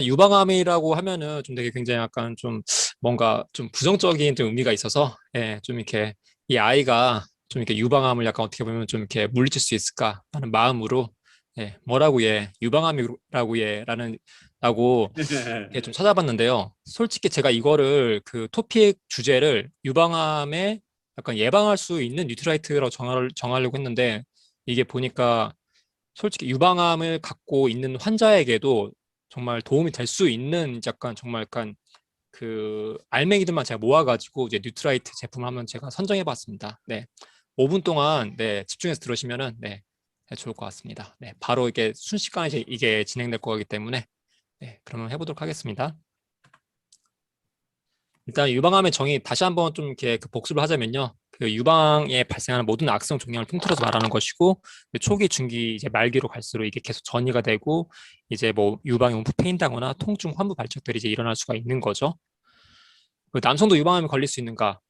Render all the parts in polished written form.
유방암이라고 하면은 좀 되게 굉장히 약간 좀 뭔가 좀 부정적인 좀 의미가 있어서 예, 좀 이렇게 이 아이가 좀 이렇게 유방암을 약간 어떻게 보면 좀 이렇게 물리칠 수 있을까 하는 마음으로 예, 뭐라고 예, 유방암이라고 예라는 라고 예, 좀 찾아봤는데요. 솔직히 제가 이거를 그 토픽 주제를 유방암에 약간 예방할 수 있는 뉴트라이트라고 정하려고 했는데 이게 보니까 솔직히 유방암을 갖고 있는 환자에게도 정말 도움이 될 수 있는 약간 정말 약간 그 알맹이들만 제가 모아가지고 이제 뉴트라이트 제품을 한번 제가 선정해봤습니다. 네, 5분 동안 네 집중해서 들으시면은 네, 좋을 것 같습니다. 네, 바로 이게 순식간에 이게 진행될 거기 때문에 네, 그러면 해보도록 하겠습니다. 일단 유방암의 정의 다시 한번 좀 이렇게 그 복습을 하자면요. 그 유방에 발생하는 모든 악성 종양을 통틀어서 말하는 것이고 초기, 중기, 이제 말기로 갈수록 이게 계속 전이가 되고 이제 뭐 유방이 움푹 패인다거나 통증, 환부 발작들이 이제 일어날 수가 있는 거죠. 그 남성도 유방암에 걸릴 수 있는가?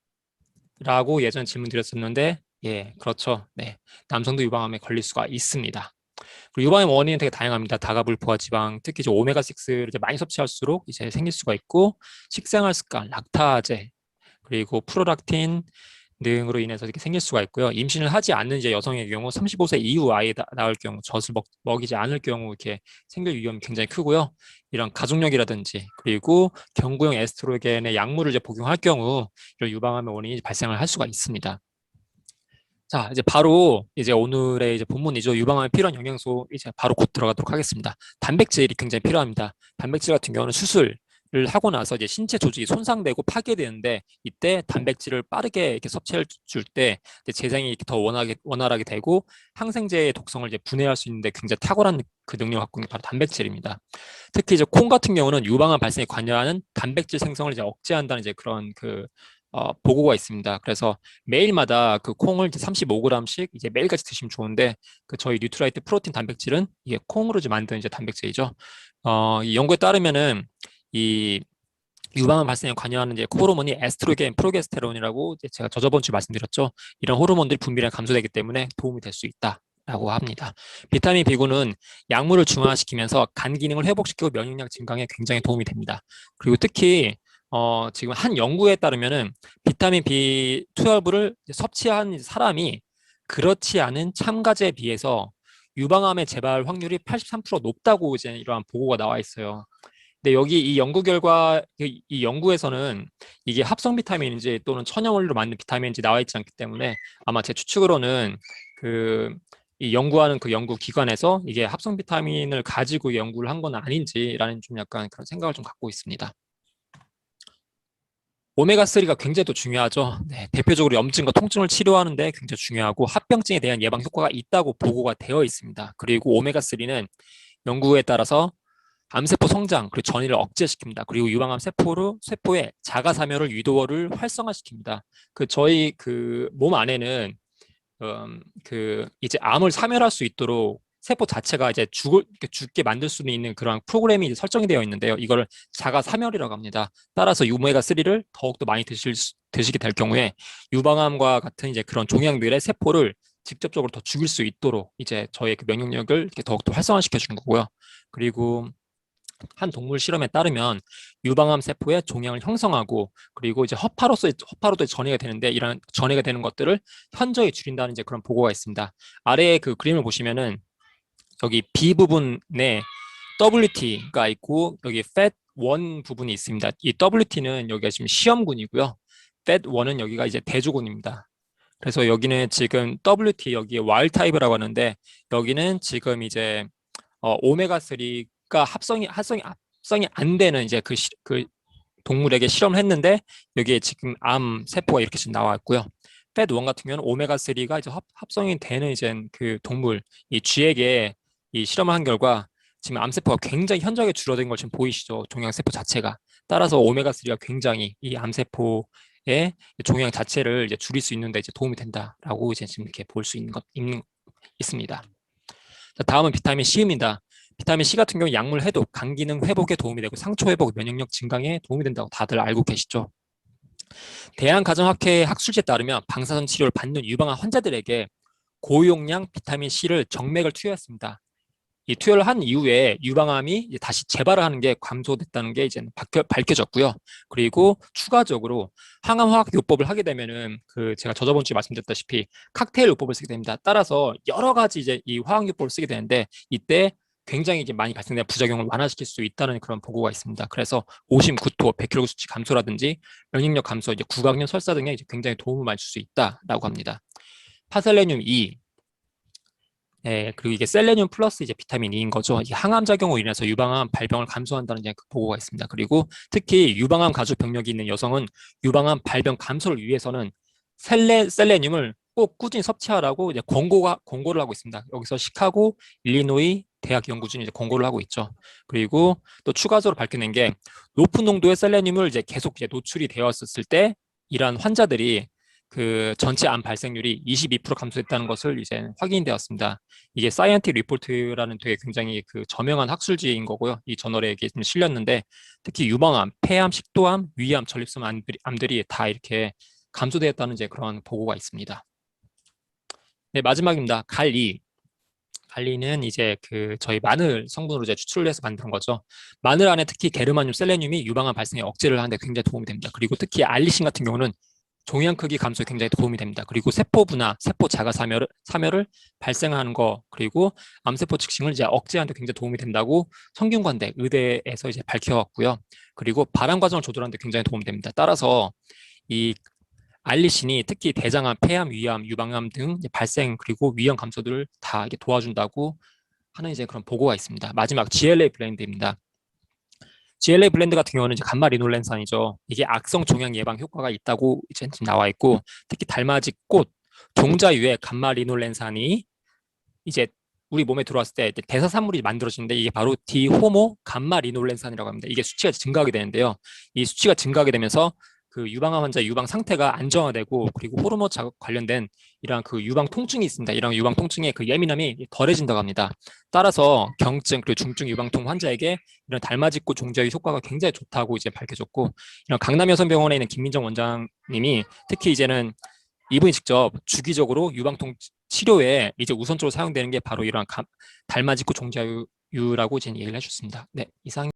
라고 예전에 질문 드렸었는데 예, 그렇죠. 네, 남성도 유방암에 걸릴 수가 있습니다. 그리고 유방암 원인은 되게 다양합니다. 다가불포화 지방, 특히 이제 오메가6를 이제 많이 섭취할수록 이제 생길 수가 있고 식생활 습관, 락타제, 그리고 프로락틴 등으로 인해서 이렇게 생길 수가 있고요. 임신을 하지 않는 이제 여성의 경우 35세 이후 아이 낳을 경우 젖을 먹이지 않을 경우 이렇게 생길 위험이 굉장히 크고요. 이런 가족력이라든지 그리고 경구용 에스트로겐의 약물을 이제 복용할 경우 이런 유방암의 원인이 발생을 할 수가 있습니다. 자, 이제 바로 이제 오늘의 이제 본문이죠. 유방암에 필요한 영양소 이제 바로 곧 들어가도록 하겠습니다. 단백질이 굉장히 필요합니다. 단백질 같은 경우는 수술을 하고 나서 이제 신체 조직이 손상되고 파괴되는데 이때 단백질을 빠르게 이렇게 섭취해 줄 때 재생이 이렇게 더 원활하게 되고 항생제의 독성을 이제 분해할 수 있는데 굉장히 탁월한 그 능력을 갖고 있는 게 바로 단백질입니다. 특히 이제 콩 같은 경우는 유방암 발생에 관여하는 단백질 생성을 이제 억제한다는 이제 그런 그 보고가 있습니다. 그래서 매일마다 그 콩을 이제 35g씩 이제 매일같이 드시면 좋은데 그 저희 뉴트라이트 프로틴 단백질은 이게 콩으로 이제 만든 이제 단백질이죠. 이 연구에 따르면은 이 유방암 발생에 관여하는 이제 호르몬이 에스트로겐, 프로게스테론이라고 이제 제가 저번 주에 말씀드렸죠. 이런 호르몬들이 분비량 감소되기 때문에 도움이 될 수 있다. 라고 합니다. 비타민 B9는 약물을 중화시키면서 간 기능을 회복시키고 면역력 증강에 굉장히 도움이 됩니다. 그리고 특히 지금 한 연구에 따르면은 비타민 B12를 섭취한 사람이 그렇지 않은 참가제에 비해서 유방암의 재발 확률이 83% 높다고 이제 이러한 보고가 나와 있어요. 근데 여기 이 연구 결과, 이 연구에서는 이게 합성 비타민인지 또는 천연원료로 만든 비타민인지 나와 있지 않기 때문에 아마 제 추측으로는 그, 이 연구하는 그 연구 기관에서 이게 합성 비타민을 가지고 연구를 한 건 아닌지라는 좀 약간 그런 생각을 좀 갖고 있습니다. 오메가3가 굉장히 또 중요하죠. 네, 대표적으로 염증과 통증을 치료하는데 굉장히 중요하고 합병증에 대한 예방 효과가 있다고 보고가 되어 있습니다. 그리고 오메가3는 연구에 따라서 암세포 성장 그리고 전이를 억제시킵니다. 그리고 유방암 세포의 자가사멸을 유도를 활성화시킵니다. 그 저희 그 몸 안에는 그 이제 암을 사멸할 수 있도록 세포 자체가 이제 죽게 만들 수 있는 그런 프로그램이 이제 설정이 되어 있는데요. 이거를 자가사멸이라고 합니다. 따라서 오메가3를 더욱더 많이 드시게 될 경우에 유방암과 같은 이제 그런 종양들의 세포를 직접적으로 더 죽일 수 있도록 이제 저의 그 면역력을 이렇게 더욱더 활성화시켜 주는 거고요. 그리고 한 동물 실험에 따르면 유방암 세포의 종양을 형성하고 그리고 이제 허파로도 전이가 되는데 이런 전이가 되는 것들을 현저히 줄인다는 이제 그런 보고가 있습니다. 아래에 그 그림을 보시면은 여기 B 부분에 WT가 있고 여기 FAT1 부분이 있습니다. 이 WT는 여기가 지금 시험군이고요. FAT1은 여기가 이제 대조군입니다. 그래서 여기는 지금 WT 여기에 와일드 타입이라고 하는데 여기는 지금 이제 오메가3가 합성이 안 되는 이제 그 동물에게 실험을 했는데 여기에 지금 암 세포가 이렇게 지금 나와 있고요. 패드1 같은 경우는 오메가3가 이제 합성이 되는 이제 그 동물 이 쥐에게 이 실험을 한 결과 지금 암세포가 굉장히 현저하게 줄어든 걸 지금 보이시죠? 종양세포 자체가. 따라서 오메가3가 굉장히 이 암세포의 종양 자체를 이제 줄일 수 있는데 이제 도움이 된다라고 이제 지금 이렇게 볼 수 있습니다. 자, 다음은 비타민 C입니다. 비타민 C 같은 경우 약물 해독, 간 기능 회복에 도움이 되고 상처 회복, 면역력 증강에 도움이 된다고 다들 알고 계시죠? 대한가정학회 학술지에 따르면 방사선 치료를 받는 유방암 환자들에게 고용량 비타민 C를 정맥을 투여했습니다. 이 투여를 한 이후에 유방암이 이제 다시 재발을 하는 게 감소됐다는 게 이제 밝혀졌고요. 그리고 추가적으로 항암화학 요법을 하게 되면은 그 제가 저번 주에 말씀드렸다시피 칵테일 요법을 쓰게 됩니다. 따라서 여러 가지 이제 이 화학 요법을 쓰게 되는데 이때 굉장히 이제 많이 발생된 부작용을 완화시킬 수 있다는 그런 보고가 있습니다. 그래서 오심, 구토, 백혈구 수치 감소라든지 면역력 감소, 이제 구강염, 설사 등에 이제 굉장히 도움을 많이 줄 수 있다라고 합니다. 파셀레늄 E, 그리고 이게 셀레늄 플러스 이제 비타민 E인 거죠. 이게 항암 작용으로 인해서 유방암 발병을 감소한다는 이제 그 보고가 있습니다. 그리고 특히 유방암 가족 병력이 있는 여성은 유방암 발병 감소를 위해서는 셀레늄을 꼭 꾸준히 섭취하라고 이제 권고를 하고 있습니다. 여기서 시카고, 일리노이 대학 연구진이 이제 권고를 하고 있죠. 그리고 또 추가적으로 밝혀낸 게 높은 농도의 셀레늄을 이제 계속 이제 노출이 되었을 때 이러한 환자들이 그 전체 암 발생률이 22% 감소했다는 것을 이제 확인되었습니다. 이게 사이언틱 리포트라는 되게 굉장히 그 저명한 학술지인 거고요. 이 저널에 이게 좀 실렸는데 특히 유방암, 폐암, 식도암, 위암, 전립선 암들이 다 이렇게 감소되었다는 이제 그런 보고가 있습니다. 네, 마지막입니다. 갈리. 갈리는 이제 그 저희 마늘 성분으로 이제 추출을 해서 만든 거죠. 마늘 안에 특히 게르마늄, 셀레늄이 유방암 발생에 억제를 하는데 굉장히 도움이 됩니다. 그리고 특히 알리신 같은 경우는 종양 크기 감소에 굉장히 도움이 됩니다. 그리고 세포 분화, 세포 자가 사멸을 발생하는 거, 그리고 암세포 측싱을 이제 억제하는 데 굉장히 도움이 된다고 성균관대 의대에서 이제 밝혀왔고요. 그리고 발암 과정을 조절하는 데 굉장히 도움이 됩니다. 따라서 이 알리신이 특히 대장암, 폐암, 위암, 유방암 등 발생 그리고 위험 감소들을 다 이게 도와준다고 하는 이제 그런 보고가 있습니다. 마지막 GLA 블렌드입니다. GLA 블렌드 같은 경우는 이제 감마 리놀렌산이죠. 이게 악성 종양 예방 효과가 있다고 이제 지금 나와 있고 특히 달맞이 꽃 종자유의 감마 리놀렌산이 이제 우리 몸에 들어왔을 때 대사산물이 만들어지는데 이게 바로 디호모 감마 리놀렌산이라고 합니다. 이게 수치가 증가하게 되는데요. 이 수치가 증가하게 되면서 그 유방암 환자 유방 상태가 안정화되고 그리고 호르몬 자극 관련된 이러한 그 유방 통증이 있습니다. 이런 유방 통증의 그 예민함이 덜해진다고 합니다. 따라서 경증 그리고 중증 유방통 환자에게 이런 달맞이꽃 종자유 효과가 굉장히 좋다고 이제 밝혀졌고 이런 강남여성병원에 있는 김민정 원장님이 특히 이제는 이분이 직접 주기적으로 유방통 치료에 이제 우선적으로 사용되는 게 바로 이러한 달맞이꽃 종자유라고 이제 얘기를 해주셨습니다. 네, 이상.